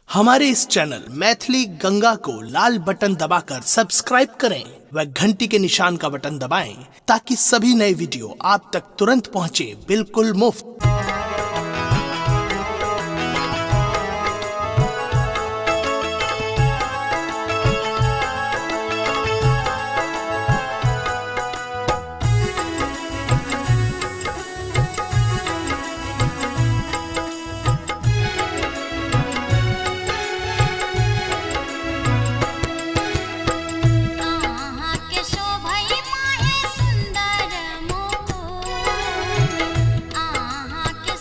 हमारे इस चैनल मैथिली गंगा को लाल बटन दबाकर सब्सक्राइब करें व घंटी के निशान का बटन दबाएं ताकि सभी नए वीडियो आप तक तुरंत पहुंचे बिल्कुल मुफ्त। आहा के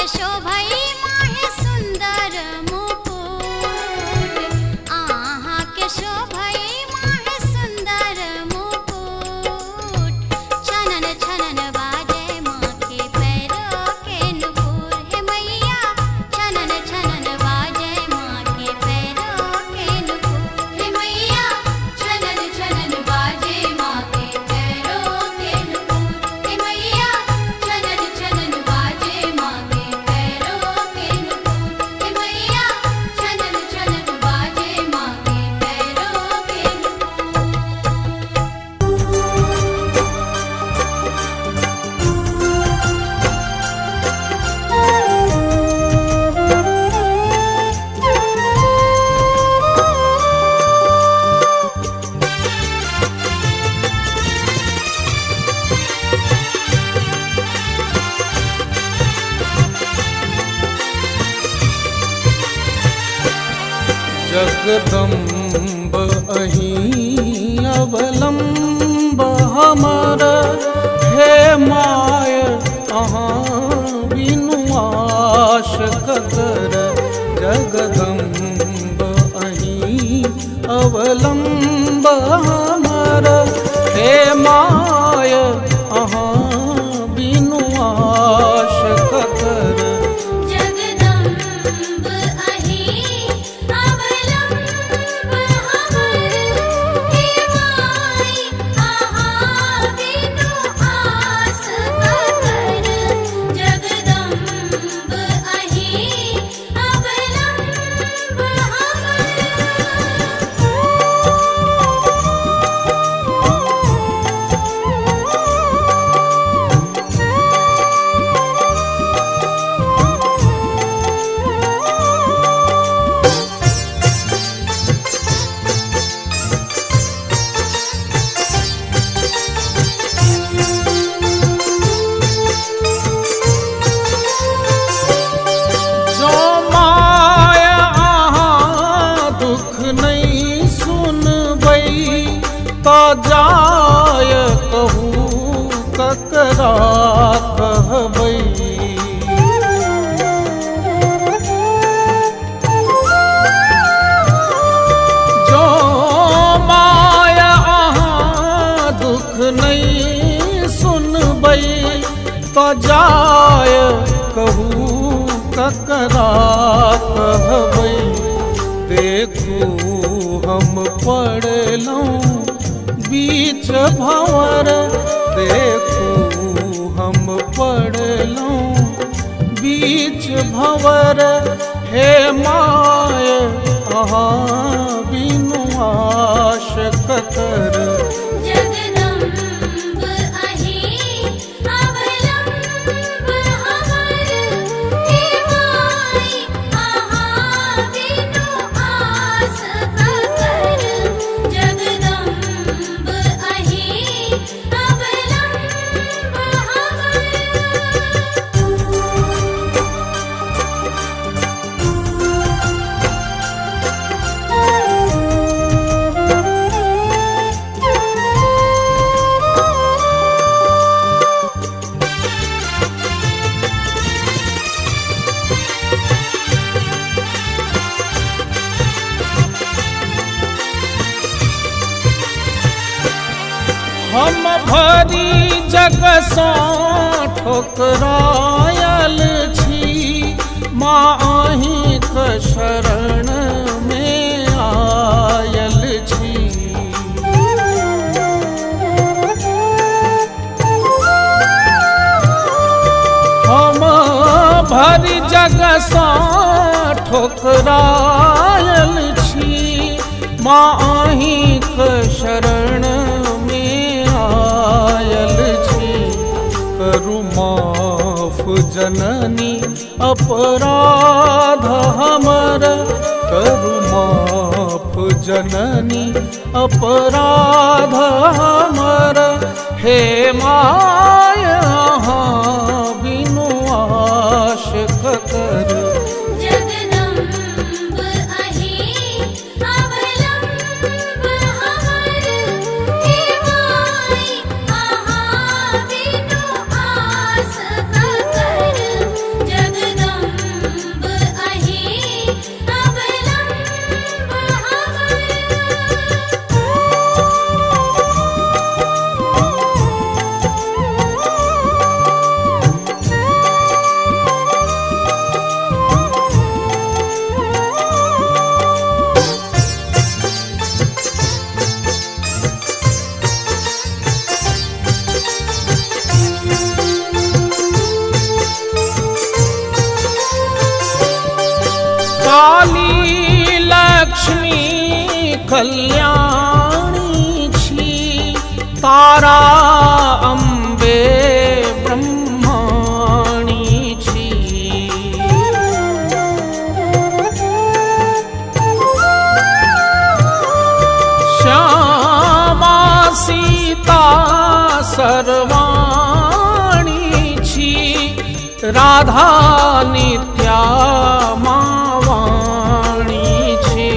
के शोभई माहे सुंदर मुकुट, आहा के शोभई माहे सुंदर मुकुट। छनन छनन बाजे माँ के पैरों के नुपुर, हे मैया छनन छनन बाजे माँ के पैरों के नुपुर, हे मैया छनन छनन बाजे माँ के पैरों के नुपुर, हे मैया छनन छनन बाजे माँ के पैरों के नुपुर, हे मैया छनन छनन बाजे माँ के पैरों के जगदम्ब अहीं अवलंब हमर, हे माय अहाँ बिनु आश ककर। जगदम्ब अहीं अवलंब हमर, हे माय अहाँ बिनु आश ककर। जगदम्ब अहीं अवलंब हमर, हे माय अहाँ बिनु आस ककर। जगदम्ब अहीं अवलंब हमर। जो माय अहाँ दुख नहीं सुनबई, तो जाय कहू ककरा कहबई। जो माय अहाँ दुख नहीं सुनबई, तो जाय कहू ककरा कहबई। देखू हम पड़लौं बीच भंवर, देखू हम पड़लौं बीच भंवर। हे माय अहाँ बिनु आश ककर। जगदम्ब अहीं अवलंब हमर, हे माय अहाँ बिनु आस ककर। जगदम्ब अहीं अवलंब हमर। हम भरी जग सँ ठोकरायल छी, माँ अहीं क शरण में आयल छी। हम भरी जग सँ ठोकरायल छी, माँ अहीं क शरण में आयल छी। करू माफ जननी अपराध हमर, करू माफ जननी अपराध हमर। हे माय अहाँ बिनु आश ककर। जगदम्ब अहीं अवलंब हमर, हे माय अहाँ बिनु आस ककर। जगदम्ब लक्ष्मी कल्याणी छी, तारा अम्बे ब्रह्माणी छी। श्यामा सीता सर्वाणी छी, राधा नित्या मावाणी छी।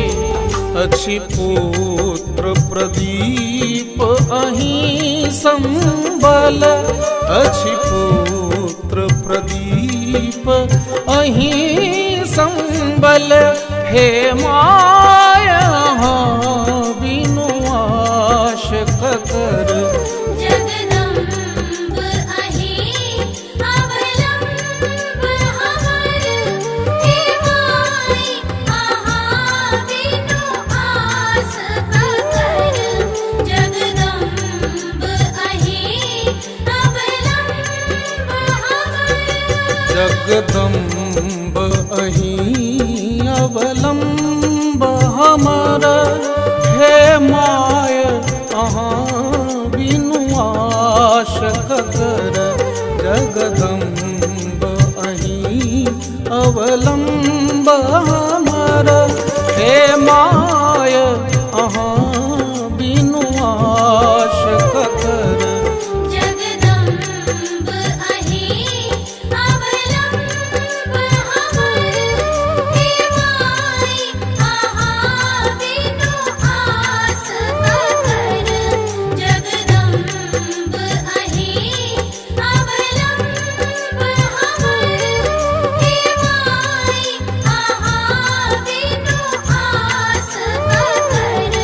अछि पुत्र प्रदीप अहीं संबल, अछि पुत्र प्रदीप अहीं संबल। हे माया बिनु आश ककर, जगदम्ब अहीं अवलंब हमर। हे माई अहाँ बिनु आस ककर, जगदम्ब अहीं अवलंब हमर। जगदम्ब अहीं अवलंब हमर। हे माय अहाँ बिनु आश ककर, जगदम्ब अहीं अवलंब हमर। हे माय अहाँ बिनु आश ककर, जगदम्ब अहीं अवलंब हमर। हे माई अहाँ बिनु आस ककर, जगदम्ब अहीं अवलंब हमर। हे माई अहाँ बिनु आस ककर,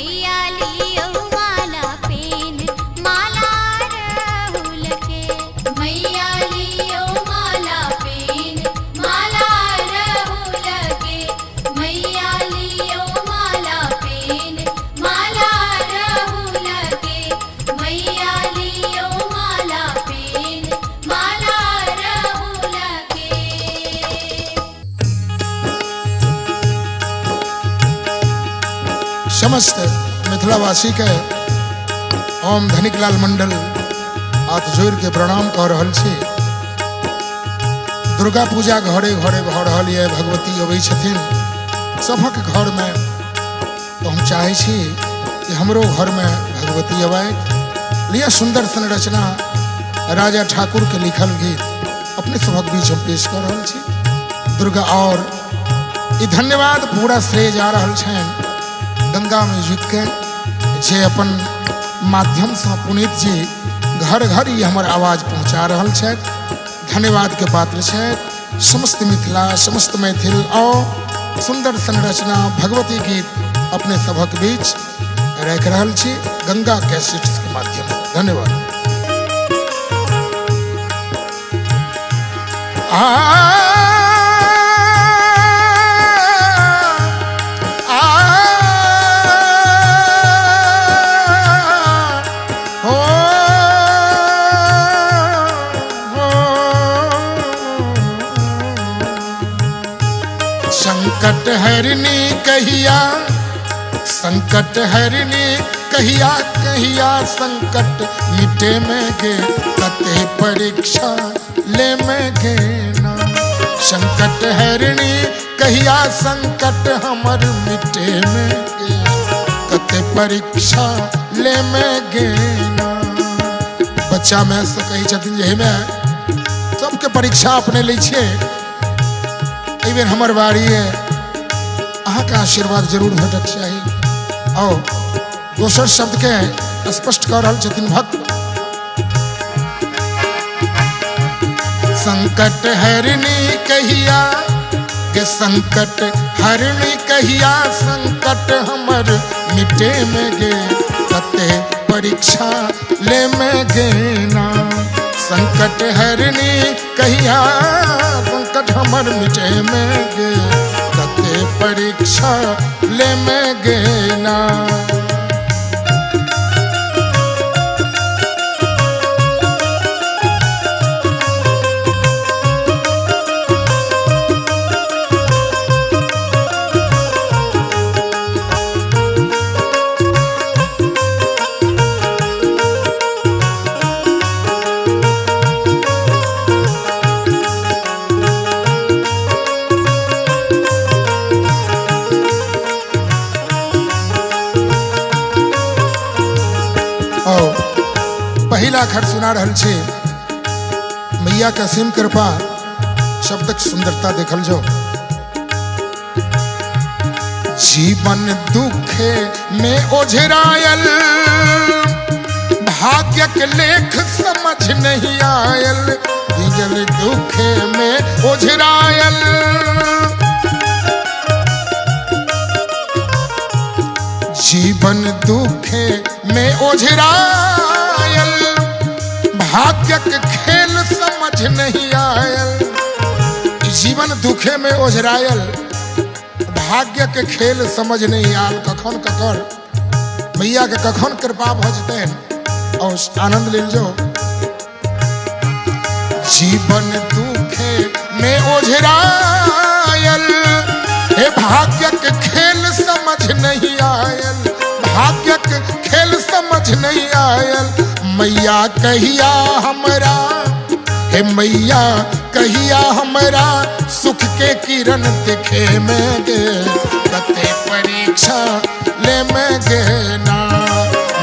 मैया लियो माला पेन माला राहुल के मैया लियो माला पेन माला राहुल के मैया लियो माला पेन माला राहुल के मैया लियो माला पेन माला राहुल के। समस्त मिथिलावासी के ओम धनिकलाल मंडल हाथ जोड़ के प्रणाम कह रहल छी। दुर्गा पूजा घरे घरे भऽ रहल ये, भगवती अबै छथिन सबक घर में, तो हम चाहे छी कि हमरो घर में भगवती अबै। लिया सुंदर संरचना राजा ठाकुर के लिखल गीत अपने सबक बीच हम पेश कर रहल छी। दुर्गा और ई धन्यवाद पूरा श्रेय जा रहल छनि गंगा म्यूजिक के, जे अपन माध्यम से पुनीत जी घर घर ही हमर आवाज पहुंचा रहल छथि। धन्यवाद के पात्र छथि समस्त मिथिला, समस्त मैथिल और सुंदर संरचना भगवती गीत अपने सभक बीच राखि रहल छी गंगा कैसेट्स के माध्यम से। धन्यवाद। संकट हरनी कहिया, संकट हरनी कहिया, कहिया संकट मिटे में गे, कते परीक्षा ले में गे ना। संकट हरनी कहिया संकट हमर मिटे में गे, कते परीक्षा ले में गे ना। बच्चा में से कही छथिन जे में सबके परीक्षा अपने लै छियै, एहि बेर हमर बारी है, अहाँ का आशीर्वाद जरूर भेटक चाही। और दोसर शब्द के स्पष्ट कर रहल छथिन भक्त। संकट हरनी कहिया के संकट हरनी कहिया, संकट हमर मिटे में गे, कते परीक्षा ले में गे ना। संकट हरनी कहिया संकट हमर मिटे में गे, कते परीक्षा ले में गे ना। पहिला खर सुना रहल छे मैया का असीम कृपा, शब्दक सुंदरता देखल जो। जीवन दुखे में ओझरायल, भाग्य के लेख समझ नहीं आयल। दिल दुखे में ओझरायल, जीवन दुखे में ओझरायल, भाग्य के खेल समझ नहीं आयल। जीवन दुखे में ओझरायल, भाग्य के खेल समझ नहीं आयल। कखन ककर मैया के कखन कृपा भ जतैन और आनंद लेल जो। जीवन दुखे में ओझरायल, हे भाग्य के खेल समझ नहीं आयल, भाग्य के खेल समझ नहीं आयल। मैया कहिया हमरा, हे मैया कहिया हमरा, सुख के किरण दिखे में गे, कते परीक्षा ले में गे ना।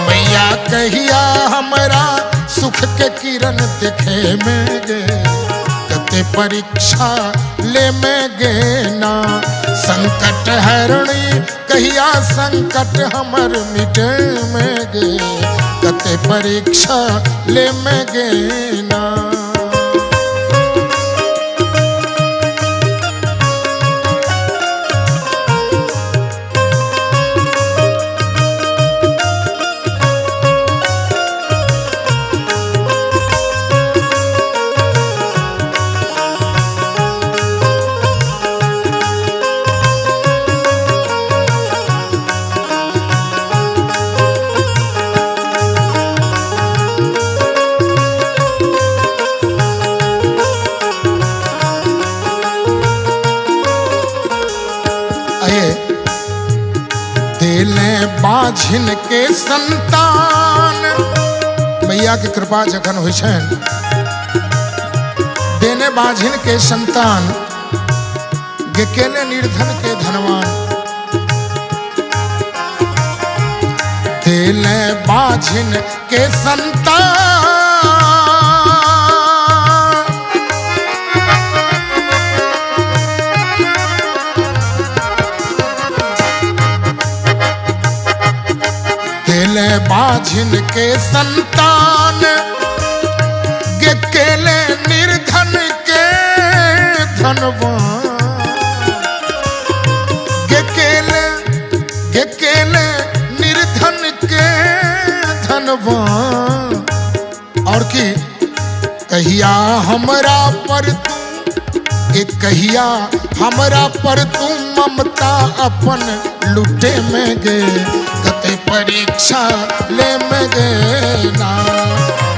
मैया कहिया हमरा, सुख के किरण दिखे में गे, कते परीक्षा ले में गे ना। संकट हरणी कहिया संकट हमर मिटे में गे, कते परीक्षा ले में गे ना। बाझिन के संतान मैया के कृपा जखन होइ छनि देने बाझिन के संतान गेकेले निर्धन के धनवान देले बाझिन के संतान देले बाझिन के संतान गेकेले निर्धन के धनवान गेकेले निर्धन के धनवान और की कहिया हमरा पर तू कहिया हमरा पर तू ममता अपन लुटे में गे कते परीक्षा ले में गे ना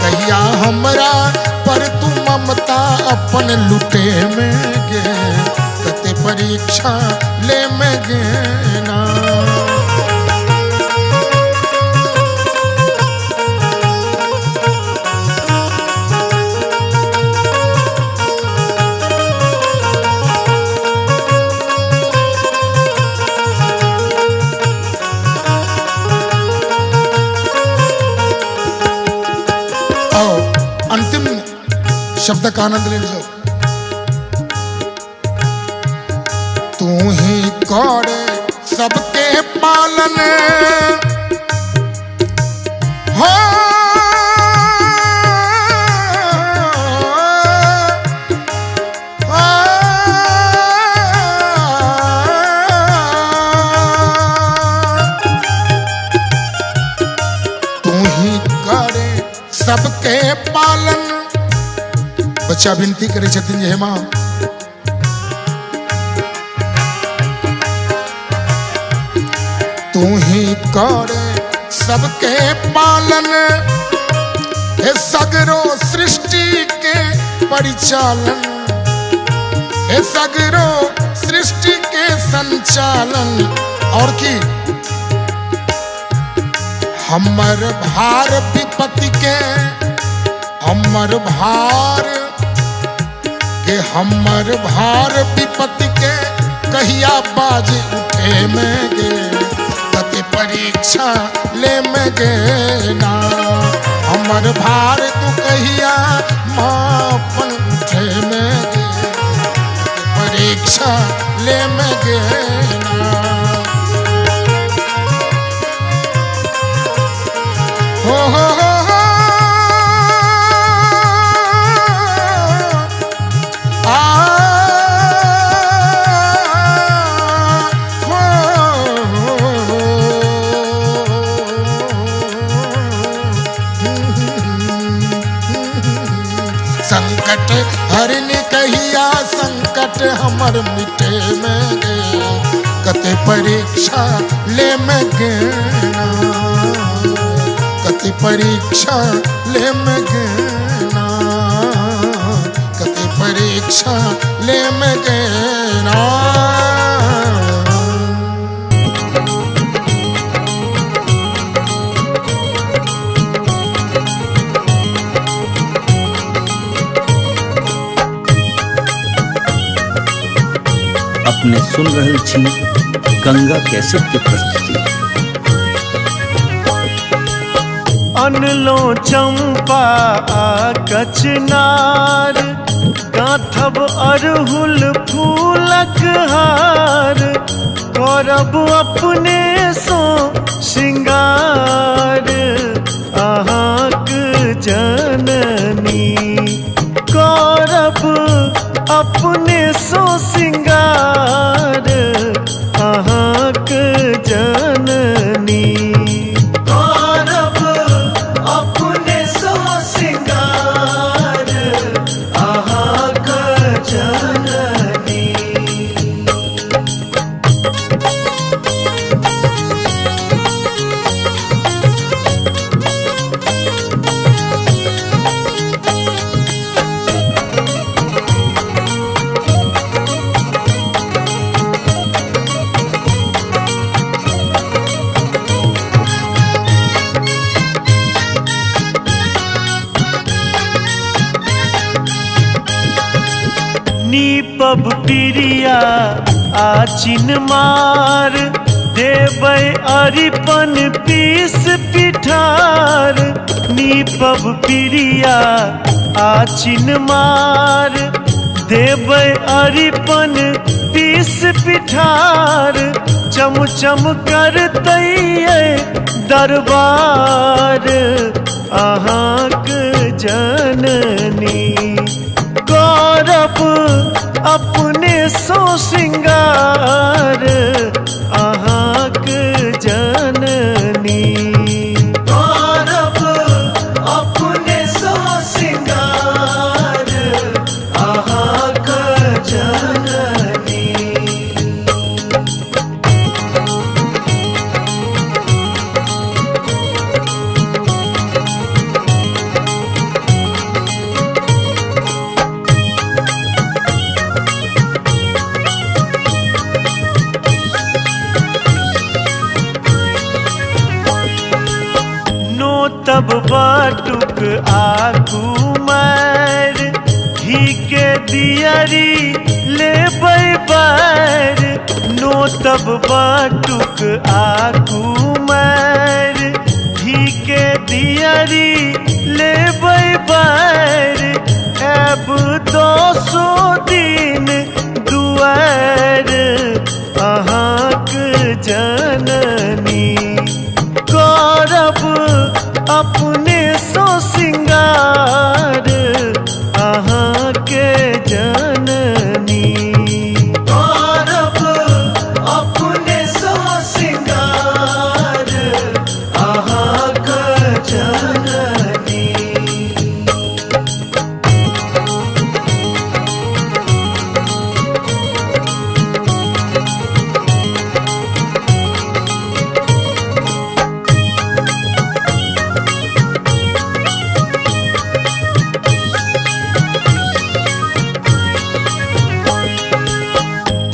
कहिया हमरा पर तू ममता अपन लुटे में गे कते परीक्षा ले में गे ना अंतिम शब्द का आनंद ले लो तू ही करे सबके पालन हो तू ही करे सबके पालन बच्चा विनती करे छथिन जे हे मां तू ही करे सबके पालन हे सगरो सृष्टि के परिचालन हे सगरो सृष्टि के संचालन और की हमर भार विपत्ति के हमर भार विपत्ति के कहिया बाज उठे में गे कते परीक्षा ले में गे ना हमर भार तू कहिया मापन उठे में गे कते परीक्षा ले में गे ना हो संकट हरने कहिया संकट हमर मिटे में गे कते परीक्षा ले में गे ना कते परीक्षा ले में गे ना कते परीक्षा ले में गे ना अपने सुन रहल छी गंगा कैसेट के प्रस्तुति अनलो चंपा कचनार गाथब अरहुल फूलक हार करब अपने सो श्रृंगार अहाँक जननी करब अपने सो श्रृंगार अहाँक जननी करब अपने सो श्रृंगार अहाँक जननी पब पिरिया आचिन मार देबै अरिपन पीस पिठार नीपब पिरिया आचिन मार देबै अरिपन पीस पिठार चमचम करतै दरबार अहाँक जननी करब अपने सो श्रृंगार अहाँक जननी करब अपने सो श्रृंगार अहाँक जननी। तब बाटुक आकू मार घी के दियरी लेबै बैर नो तब बाटुक आकू मार घी के दियरी लेबै बैर अब 200 दिन दुआर अहाँक जननी करब अपने सो श्रृंगार अहाँके जननी करब अपने सो श्रृंगार अहाँक जननी।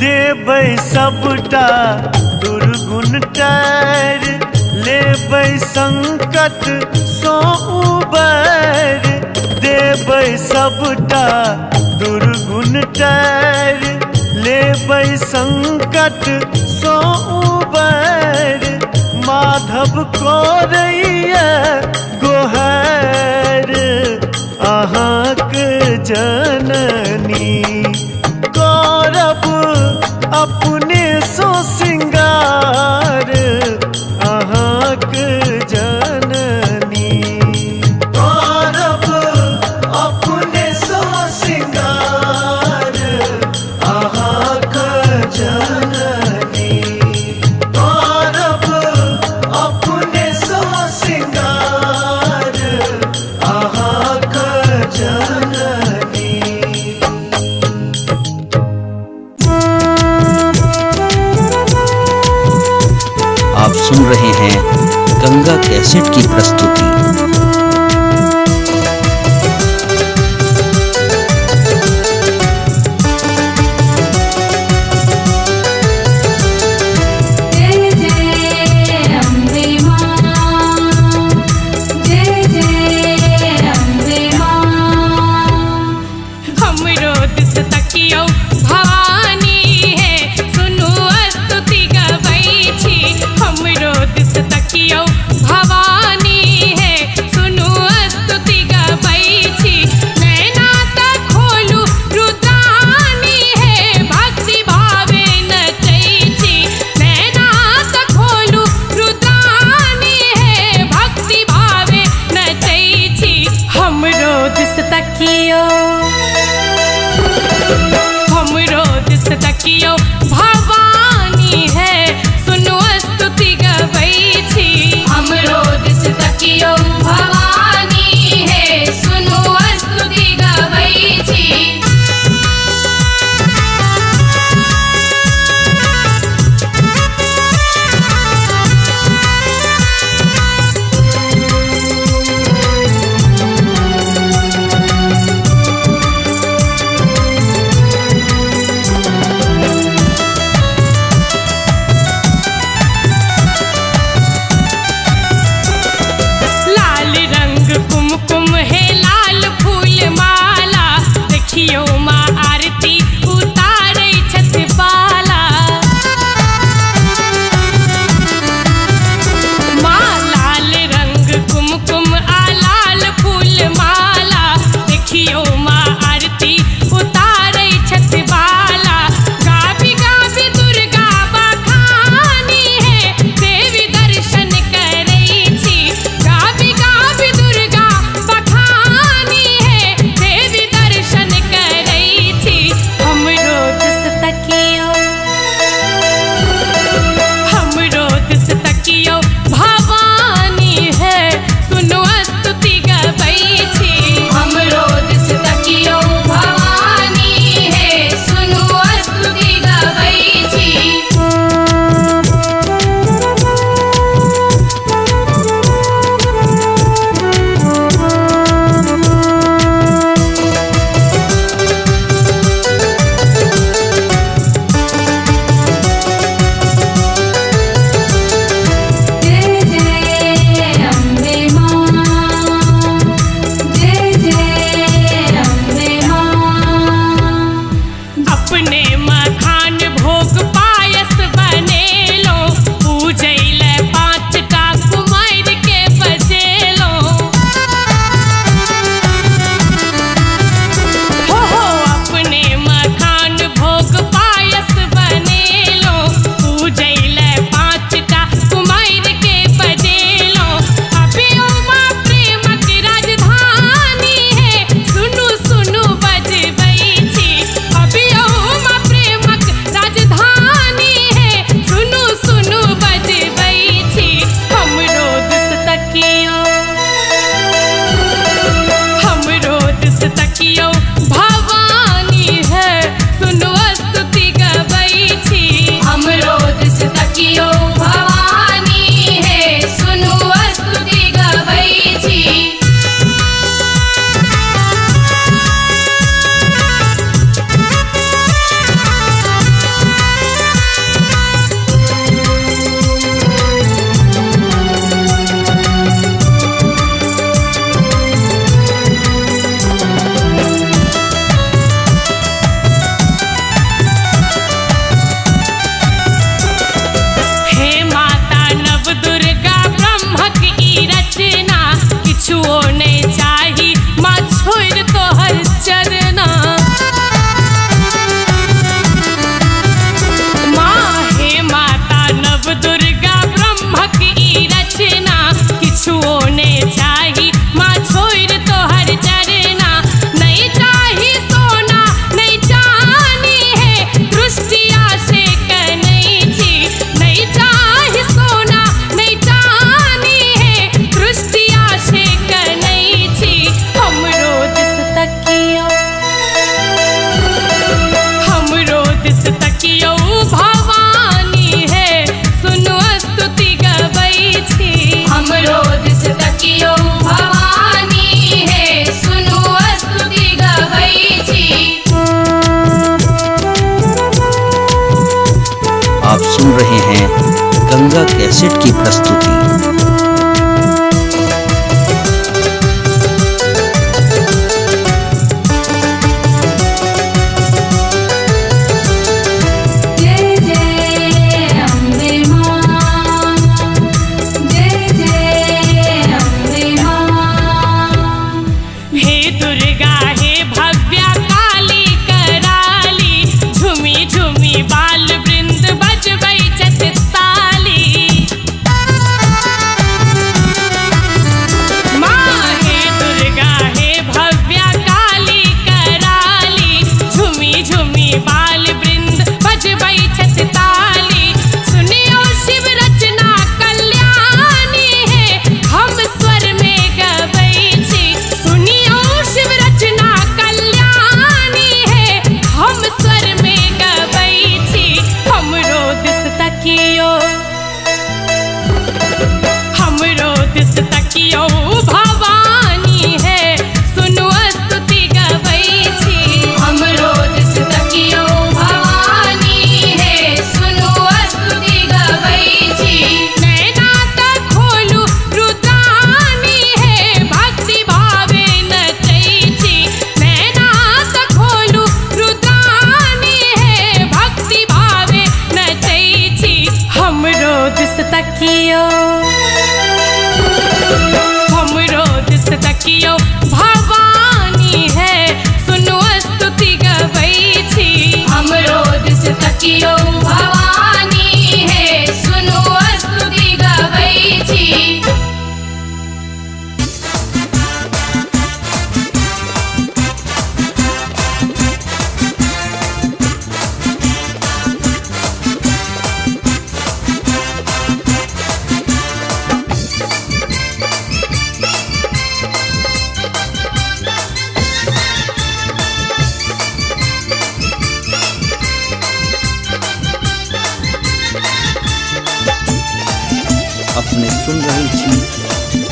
देबै सबटा दुर्गुण टार लेबै संकट सो उबर देबै सबटा दुर्गुण टार लेबै संकट सो उबर माधव करैया गोहार अहाँक जननी करब अपने सो श्रृंगार अहाँक जननी करब अपने सो श्रृंगार अहाँक जननी करब अपने सो श्रृंगार अहाँक जननी। आप सुन रहे हैं गंगा कैसेट की प्रस्तुति।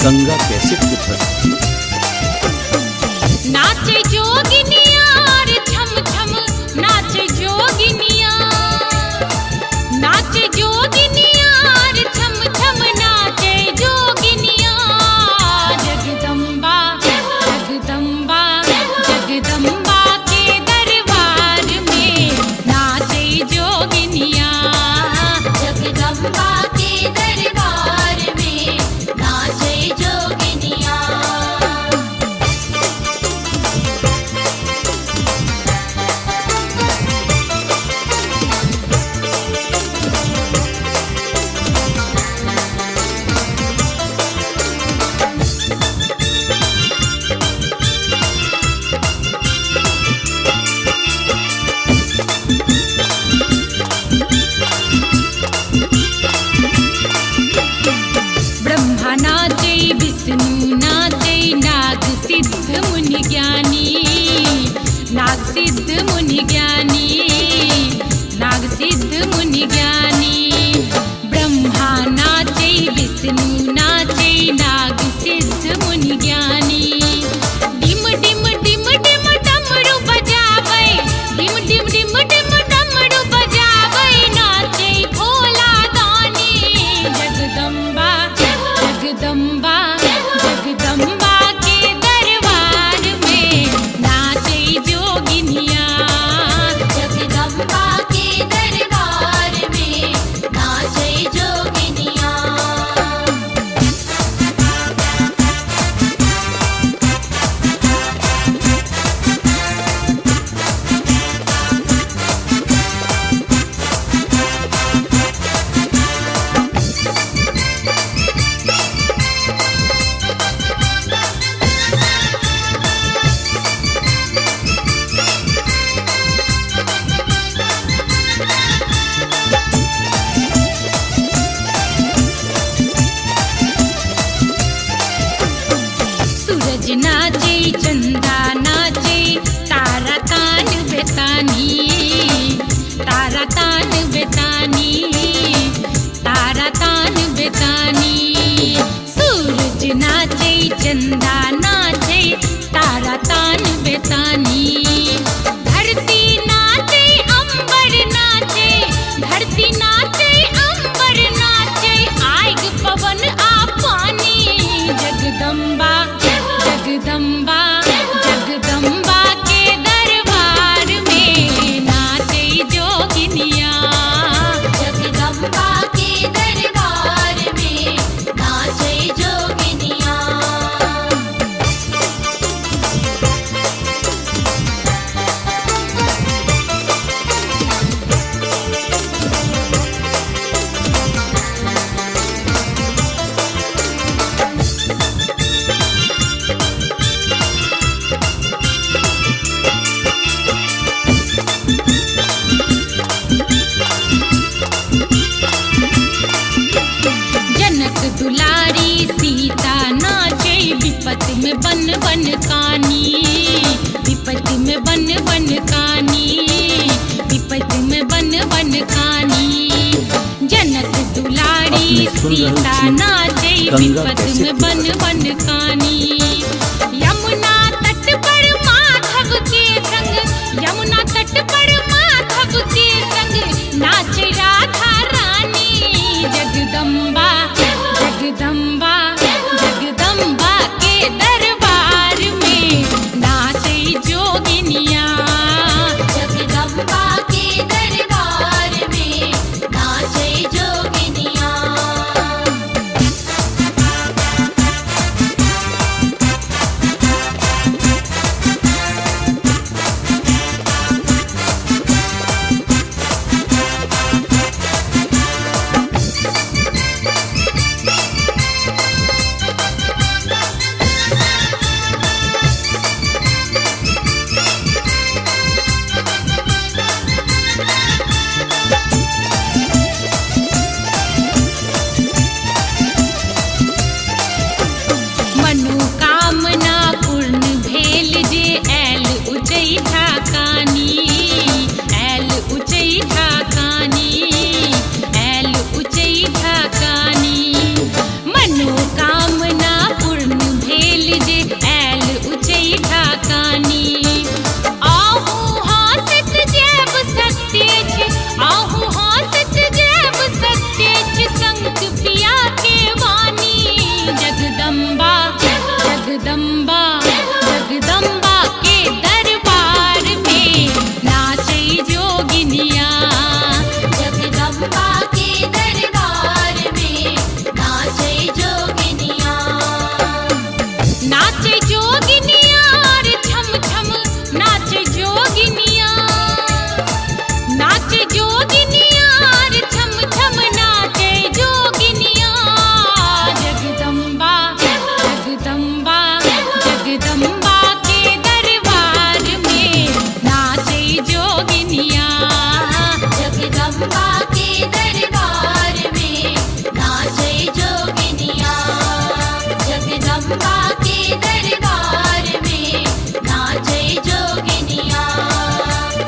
गंगा कैसेट की प्रस्तुति। नाचे जोगिनिया रे छम छम, नाचे जोगिनिया, नाचे जोगिनिया रे छम छम, नाचे जोगिनिया। जगदम्बा जगदम्बा जगदम्बा के दरबार में नाचे जोगिनिया, जगदम्बा के दरबार में नाचे जोगिनिया। ब्रह्मा नाचे विष्णु नाचे, नाग सिद्ध मुनि ज्ञानी, नाग सिद्ध मुनि ज्ञानी, नाग सिद्ध मुनि ज्ञानी। ब्रह्मा नाचे विष्णु नाचे, नाग सिद्ध मुनि ज्ञानी। डिम डिम डिम डिम डमरू बजावे, डिम डिम डिम डिम डमरू बजावे, नाचे भोला दानी। जगदम्बा जगदम्बा जगदम्बा के दरबार में नाचे जोगिनिया, जगदम्बा के दरबार में नाचे जोगिनिया। सूरज नाचे चंदा नाचे, तारा तान बेतानी, तारा तान बेतानी, तारा तान बेतानी। सूरज नाचे चंदा नाचे, तारा तान बेतानी। धरती नाचे अंबर नाचे, धरती नाचे अंबर नाचे, आग पवन आ पानी। जगदम्बा जगदम्बा जगदम्बा के दरबार में नाचे जोगिनिया, जगदम्बा के दरबार में नाचे जोगिनिया। जनक दुलारी सीता नाचे, विपत में बन बन कानी, विपत में बन बन कानी, विपत में बन बन कानी। जनक दुलारी सीता नाचे, विपत में बन बन कानी। यमुना तट पर माधव के संग, यमुना तट पर माधव के संग नाच राधा रानी। जगदम्बा जगदम्बा जगदम्बा के दरबार में नाचे जोगिनिया, जगदम्बा के दरबार में नाचे जोगिनिया। जगदम्बा के दरबार में नाचे जोगिनिया।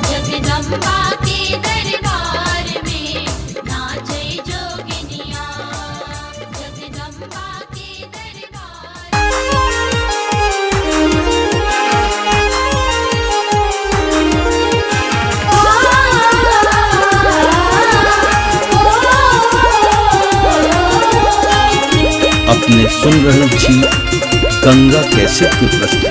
जगदम्बा के दरबार में नाचे जोगिनिया। जगदम्बा के अपने सुन रहल छी गंगा कैसेट की प्रस्तुति।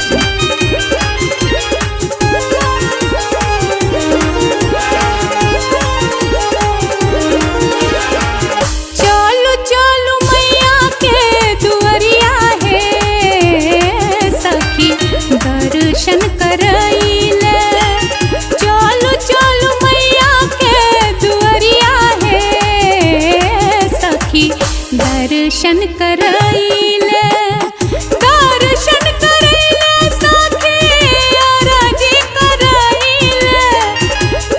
चलो चलो मैया के दुआरिया है सखी दर्शन करैले। चलो चलो मैया के दुआरिया है सखी दर्शन करैले। दर्शन करैले सखी अरजी करैले।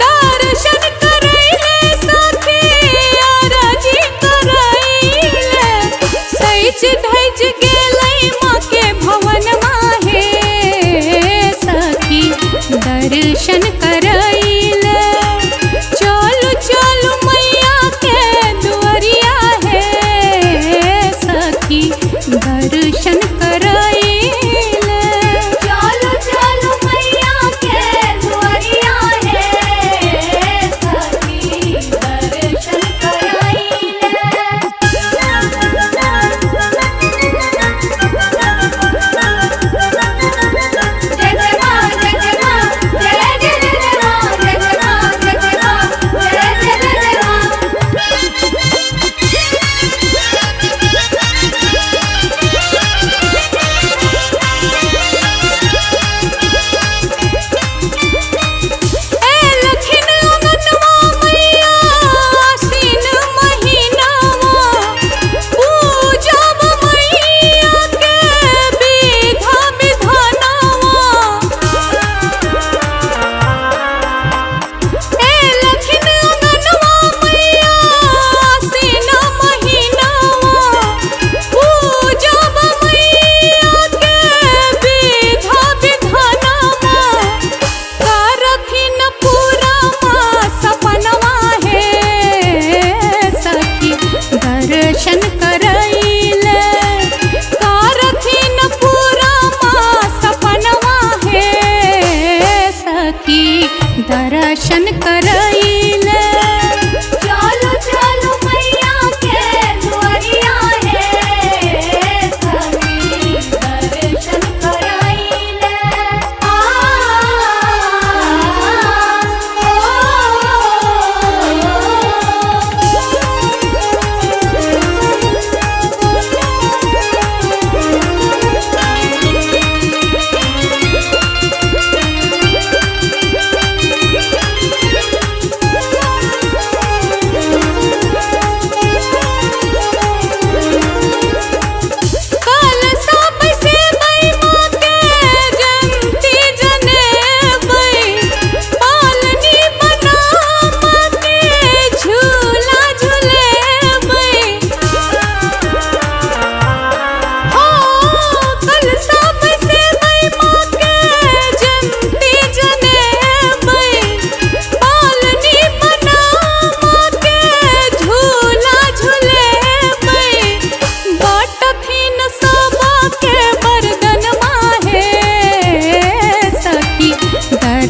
दर्शन करैले सखी अरजी करैले। सैज धैज गेलै माँ के भवन माहे सखी दर्शन करैले। चलू चलू मैया के दुआरिया है सखी दर्शन करैले। चलू चलू मैया के दुआरिया है सखी दर्शन दर्शन करैले। कारथिन पूरा माँ सपनवा है सखी दर्शन करैले। चलो चलो मैया के दुआरिया है सखी दर्शन करैले।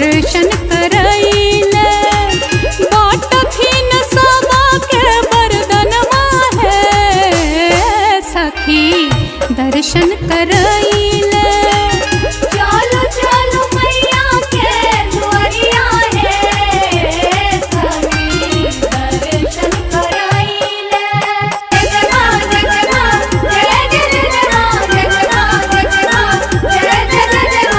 दर्शन करैले। बाटथिन सबा के बरदनमा है सखी दर्शन करैले। चलो चलो मैया के दुआरिया है सखी दर्शन करैले। जगदम्बा जगदम्बा जय जगदम्बा जगदम्बा जय जगदम्बा।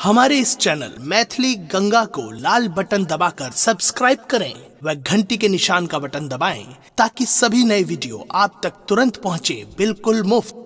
हमारे इस चैनल मैथिली गंगा को लाल बटन दबाकर सब्सक्राइब करें व घंटी के निशान का बटन दबाएं ताकि सभी नए वीडियो आप तक तुरंत पहुंचे बिल्कुल मुफ्त।